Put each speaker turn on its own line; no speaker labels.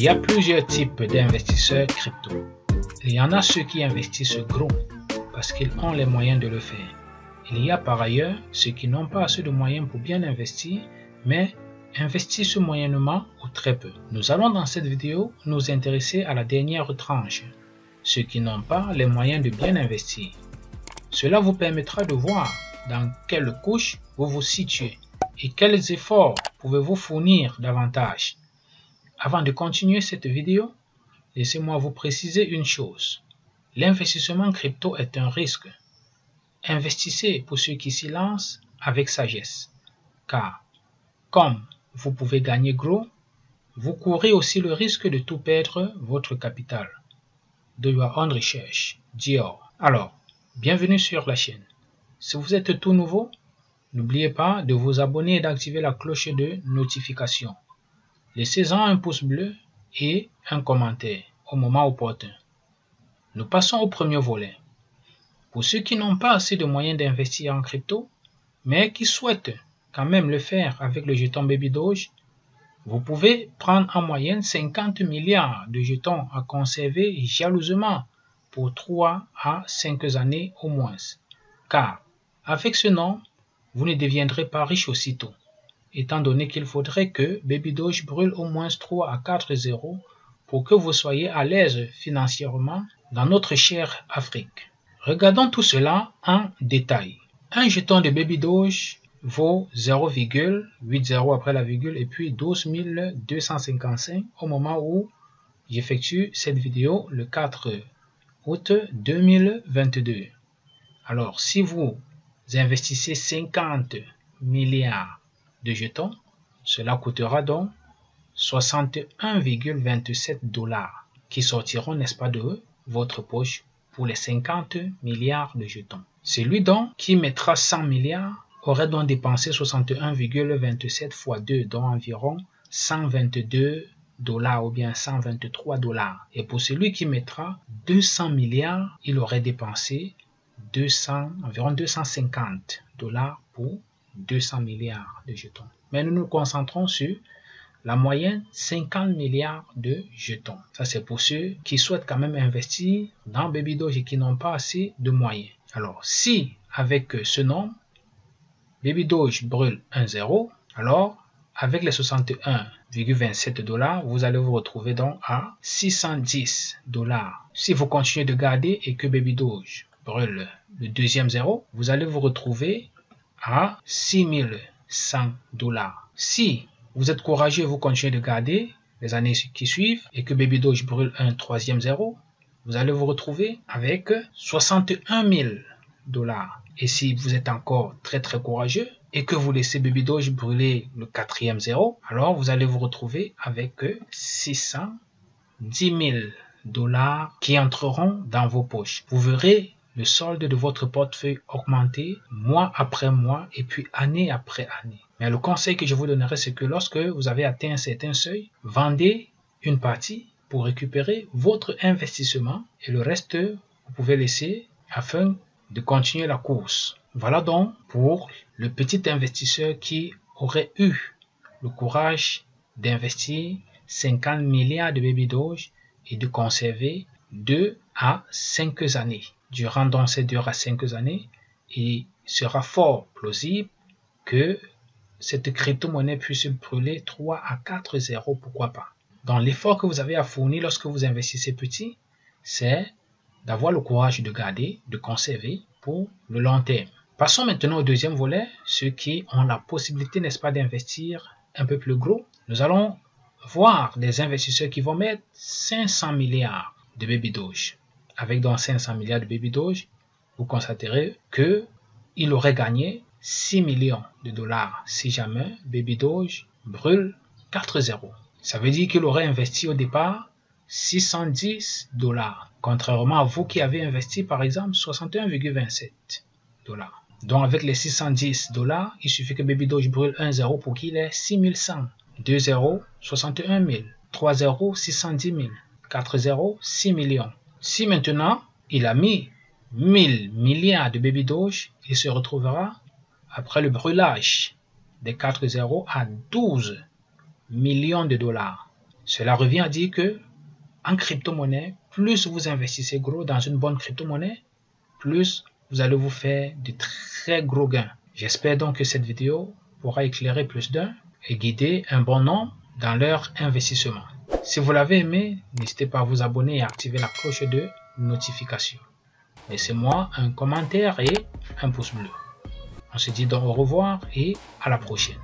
y a plusieurs types d'investisseurs crypto. Il y en a ceux qui investissent gros parce qu'ils ont les moyens de le faire. Il y a par ailleurs ceux qui n'ont pas assez de moyens pour bien investir, mais investissent moyennement ou très peu. Nous allons dans cette vidéo nous intéresser à la dernière tranche, ceux qui n'ont pas les moyens de bien investir. Cela vous permettra de voir dans quelle couche vous vous situez et quels efforts pouvez-vous fournir davantage. Avant de continuer cette vidéo, laissez-moi vous préciser une chose. L'investissement crypto est un risque. Investissez pour ceux qui s'y lancent avec sagesse, car comme vous pouvez gagner gros, vous courez aussi le risque de tout perdre votre capital. Do your own research, Dior. Alors, bienvenue sur la chaîne. Si vous êtes tout nouveau, n'oubliez pas de vous abonner et d'activer la cloche de notification. Laissez-en un pouce bleu et un commentaire au moment opportun. Nous passons au premier volet. Pour ceux qui n'ont pas assez de moyens d'investir en crypto, mais qui souhaitent quand même le faire avec le jeton Baby Doge, vous pouvez prendre en moyenne 50 milliards de jetons à conserver jalousement pour 3 à 5 années au moins. Car avec ce nom, vous ne deviendrez pas riche aussitôt, étant donné qu'il faudrait que Baby Doge brûle au moins 3 à 4 zéros pour que vous soyez à l'aise financièrement dans notre chère Afrique. Regardons tout cela en détail. Un jeton de Baby Doge vaut 0,80 après la virgule et puis 12 255 au moment où j'effectue cette vidéo le 4 août 2022. Alors, si vous investissez 50 milliards de jetons, cela coûtera donc 61,27 $ qui sortiront, n'est-ce pas, de votre poche pour les 50 milliards de jetons. Celui donc qui mettra 100 milliards aurait donc dépensé 61,27 x 2, donc environ 122 $ ou bien 123 $. Et pour celui qui mettra 200 milliards, il aurait dépensé environ 250 $ pour 200 milliards de jetons. Mais nous nous concentrons sur la moyenne 50 milliards de jetons. Ça, c'est pour ceux qui souhaitent quand même investir dans Baby Doge et qui n'ont pas assez de moyens. Alors, si avec ce nom, Baby Doge brûle 1 zéro, alors avec les 61,27 $, vous allez vous retrouver donc à 610 $. Si vous continuez de garder et que Baby Doge brûle le deuxième zéro, vous allez vous retrouver à 6100 $. Si vous êtes courageux et vous continuez de garder les années qui suivent et que Baby Doge brûle un troisième zéro, vous allez vous retrouver avec 61 000 $. Et si vous êtes encore très courageux et que vous laissez Baby Doge brûler le quatrième zéro, alors vous allez vous retrouver avec 610 000 $ qui entreront dans vos poches. Vous verrez le solde de votre portefeuille augmenter mois après mois et puis année après année. Mais le conseil que je vous donnerai, c'est que lorsque vous avez atteint un certain seuil, vendez une partie pour récupérer votre investissement et le reste, vous pouvez laisser afin de continuer la course. Voilà donc pour le petit investisseur qui aurait eu le courage d'investir 50 milliards de Baby Doge et de conserver 2 à 5 années. Durant donc ces 2 à 5 années, il sera fort plausible que cette crypto-monnaie puisse brûler 3 à 4 zéros, pourquoi pas. Donc l'effort que vous avez à fournir lorsque vous investissez petit, c'est d'avoir le courage de garder, de conserver pour le long terme. Passons maintenant au deuxième volet, ceux qui ont la possibilité, n'est-ce pas, d'investir un peu plus gros. Nous allons voir des investisseurs qui vont mettre 500 milliards de Baby Doge. Avec donc 500 milliards de Baby Doge, vous constaterez qu'il aurait gagné 6 millions de $ si jamais Baby Doge brûle 4 zéros. Ça veut dire qu'il aurait investi au départ 610 $, contrairement à vous qui avez investi par exemple 61,27 $. Donc avec les 610 $, il suffit que Baby Doge brûle 1 zéro pour qu'il ait 6100, 2 zéros 61 000, 3 zéros 610 000, 4 zéros 6 millions. Si maintenant il a mis 1000 milliards de Baby Doge, il se retrouvera après le brûlage des 4 zéros à 12 millions de $. Cela revient à dire que en crypto-monnaie, plus vous investissez gros dans une bonne crypto-monnaie, plus vous allez vous faire de très gros gains. J'espère donc que cette vidéo pourra éclairer plus d'un et guider un bon nombre dans leur investissement. Si vous l'avez aimé, n'hésitez pas à vous abonner et à activer la cloche de notification. Laissez-moi un commentaire et un pouce bleu. On se dit donc au revoir et à la prochaine.